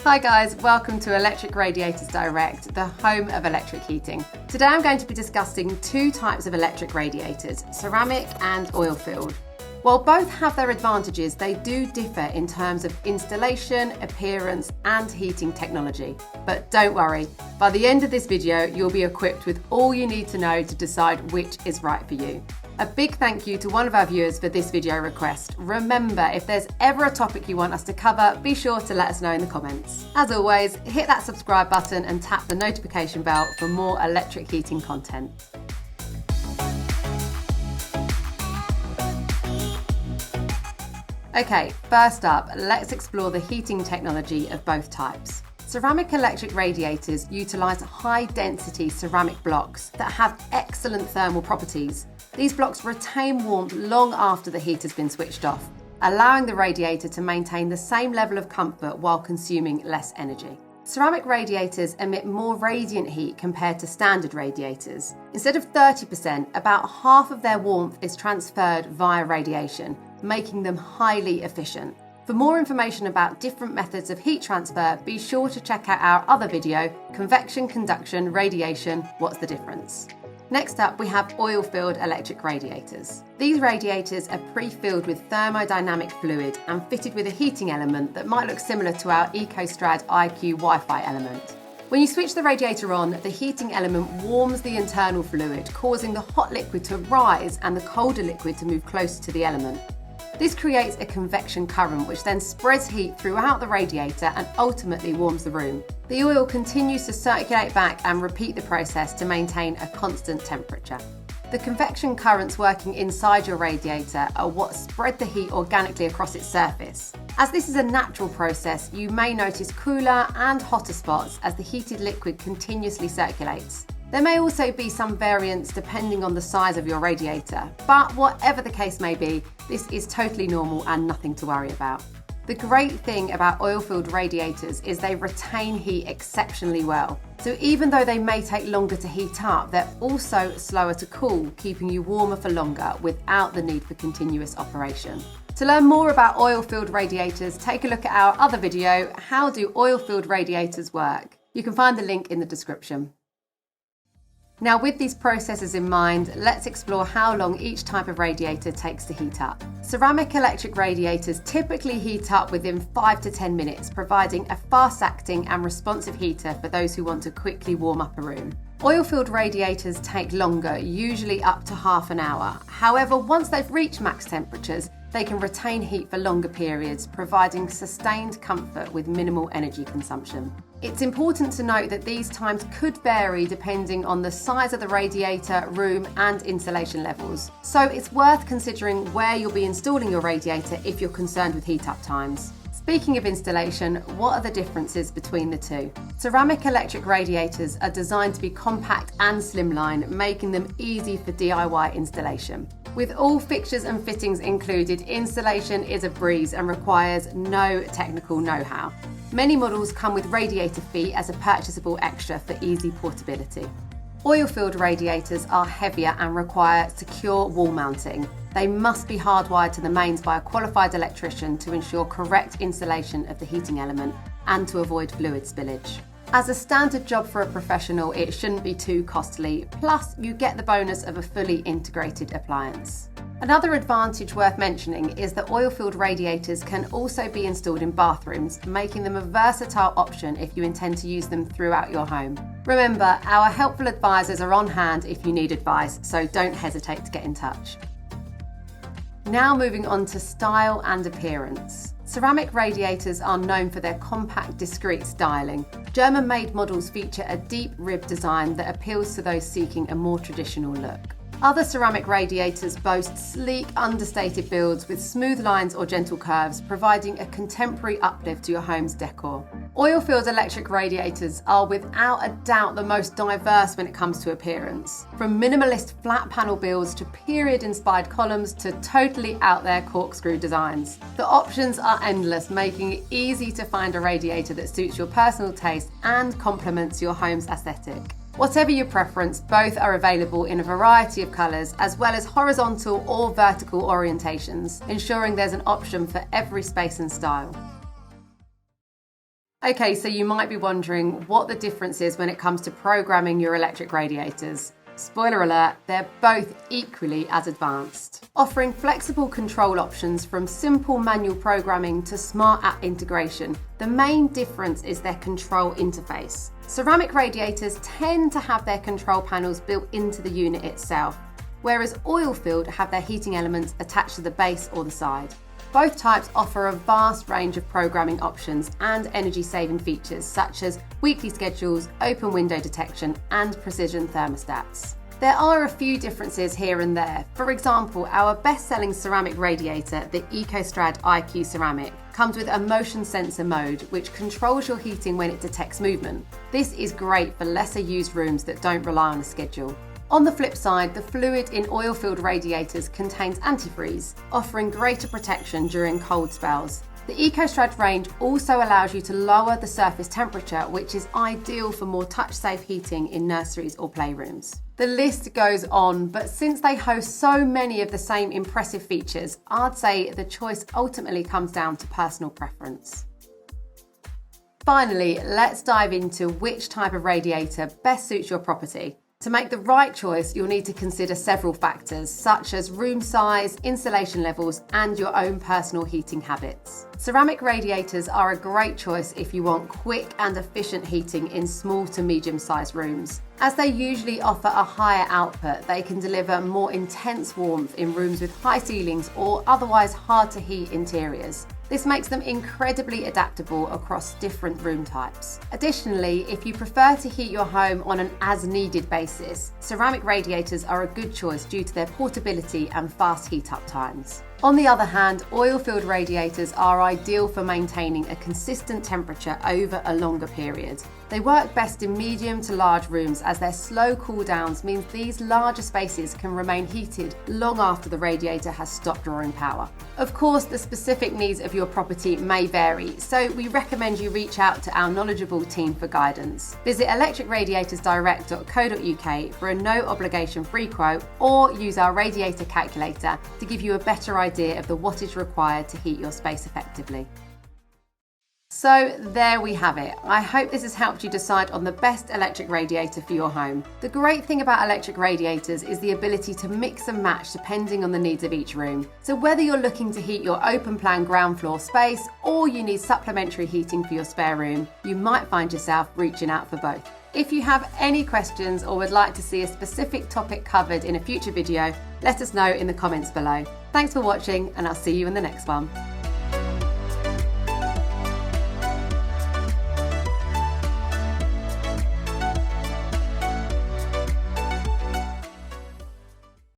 Hi guys, welcome to Electric Radiators Direct, the home of electric heating. Today I'm going to be discussing two types of electric radiators, ceramic and oil-filled. While both have their advantages, they do differ in terms of installation, appearance and heating technology. But don't worry, by the end of this video you'll be equipped with all you need to know to decide which is right for you. A big thank you to one of our viewers for this video request. Remember, if there's ever a topic you want us to cover, be sure to let us know in the comments. As always, hit that subscribe button and tap the notification bell for more electric heating content. Okay, first up, let's explore the heating technology of both types. Ceramic electric radiators utilise high-density ceramic blocks that have excellent thermal properties. These blocks retain warmth long after the heat has been switched off, allowing the radiator to maintain the same level of comfort while consuming less energy. Ceramic radiators emit more radiant heat compared to standard radiators. Instead of 30%, about half of their warmth is transferred via radiation, making them highly efficient. For more information about different methods of heat transfer, be sure to check out our other video, Convection, Conduction, Radiation, What's the Difference? Next up, we have oil-filled electric radiators. These radiators are pre-filled with thermodynamic fluid and fitted with a heating element that might look similar to our EcoStrad IQ Wi-Fi element. When you switch the radiator on, the heating element warms the internal fluid, causing the hot liquid to rise and the colder liquid to move closer to the element. This creates a convection current which then spreads heat throughout the radiator and ultimately warms the room. The oil continues to circulate back and repeat the process to maintain a constant temperature. The convection currents working inside your radiator are what spread the heat organically across its surface. As this is a natural process, you may notice cooler and hotter spots as the heated liquid continuously circulates. There may also be some variance depending on the size of your radiator, but whatever the case may be, this is totally normal and nothing to worry about. The great thing about oil-filled radiators is they retain heat exceptionally well. So even though they may take longer to heat up, they're also slower to cool, keeping you warmer for longer without the need for continuous operation. To learn more about oil-filled radiators, take a look at our other video, How Do Oil-Filled Radiators Work? You can find the link in the description. Now, with these processes in mind, let's explore how long each type of radiator takes to heat up. Ceramic electric radiators typically heat up within 5 to 10 minutes, providing a fast-acting and responsive heater for those who want to quickly warm up a room. Oil-filled radiators take longer, usually up to half an hour. However, once they've reached max temperatures, they can retain heat for longer periods, providing sustained comfort with minimal energy consumption. It's important to note that these times could vary depending on the size of the radiator, room and insulation levels. So it's worth considering where you'll be installing your radiator if you're concerned with heat up times. Speaking of installation, what are the differences between the two? Ceramic electric radiators are designed to be compact and slimline, making them easy for DIY installation. With all fixtures and fittings included, installation is a breeze and requires no technical know-how. Many models come with radiator feet as a purchasable extra for easy portability. Oil-filled radiators are heavier and require secure wall mounting. They must be hardwired to the mains by a qualified electrician to ensure correct installation of the heating element and to avoid fluid spillage. As a standard job for a professional, it shouldn't be too costly, plus you get the bonus of a fully integrated appliance. Another advantage worth mentioning is that oil-filled radiators can also be installed in bathrooms, making them a versatile option if you intend to use them throughout your home. Remember, our helpful advisors are on hand if you need advice, so don't hesitate to get in touch. Now moving on to style and appearance. Ceramic radiators are known for their compact, discreet styling. German-made models feature a deep rib design that appeals to those seeking a more traditional look. Other ceramic radiators boast sleek, understated builds with smooth lines or gentle curves, providing a contemporary uplift to your home's decor. Oil-filled electric radiators are without a doubt the most diverse when it comes to appearance. From minimalist flat panel builds to period-inspired columns to totally out there corkscrew designs. The options are endless, making it easy to find a radiator that suits your personal taste and complements your home's aesthetic. Whatever your preference, both are available in a variety of colours as well as horizontal or vertical orientations, ensuring there's an option for every space and style. Okay, so you might be wondering what the difference is when it comes to programming your electric radiators. Spoiler alert, they're both equally as advanced, offering flexible control options from simple manual programming to smart app integration. The main difference is their control interface. Ceramic radiators tend to have their control panels built into the unit itself, whereas oil-filled have their heating elements attached to the base or the side. Both types offer a vast range of programming options and energy-saving features such as weekly schedules, open window detection, and precision thermostats. There are a few differences here and there. For example, our best-selling ceramic radiator, the EcoStrad IQ Ceramic, comes with a motion sensor mode which controls your heating when it detects movement. This is great for lesser used rooms that don't rely on a schedule. On the flip side, the fluid in oil-filled radiators contains antifreeze, offering greater protection during cold spells. The EcoStrad range also allows you to lower the surface temperature, which is ideal for more touch-safe heating in nurseries or playrooms. The list goes on, but since they host so many of the same impressive features, I'd say the choice ultimately comes down to personal preference. Finally, let's dive into which type of radiator best suits your property. To make the right choice, you'll need to consider several factors such as room size, insulation levels, and your own personal heating habits. Ceramic radiators are a great choice if you want quick and efficient heating in small to medium-sized rooms. As they usually offer a higher output, they can deliver more intense warmth in rooms with high ceilings or otherwise hard to heat interiors. This makes them incredibly adaptable across different room types. Additionally, if you prefer to heat your home on an as-needed basis, ceramic radiators are a good choice due to their portability and fast heat-up times. On the other hand, oil-filled radiators are ideal for maintaining a consistent temperature over a longer period. They work best in medium to large rooms as their slow cool downs means these larger spaces can remain heated long after the radiator has stopped drawing power. Of course, the specific needs of your property may vary, so we recommend you reach out to our knowledgeable team for guidance. Visit electricradiatorsdirect.co.uk for a no obligation free quote, or use our radiator calculator to give you a better idea of the wattage required to heat your space effectively. So there we have it. I hope this has helped you decide on the best electric radiator for your home. The great thing about electric radiators is the ability to mix and match depending on the needs of each room. So whether you're looking to heat your open plan ground floor space or you need supplementary heating for your spare room, you might find yourself reaching out for both. If you have any questions or would like to see a specific topic covered in a future video, let us know in the comments below. Thanks for watching, and I'll see you in the next one.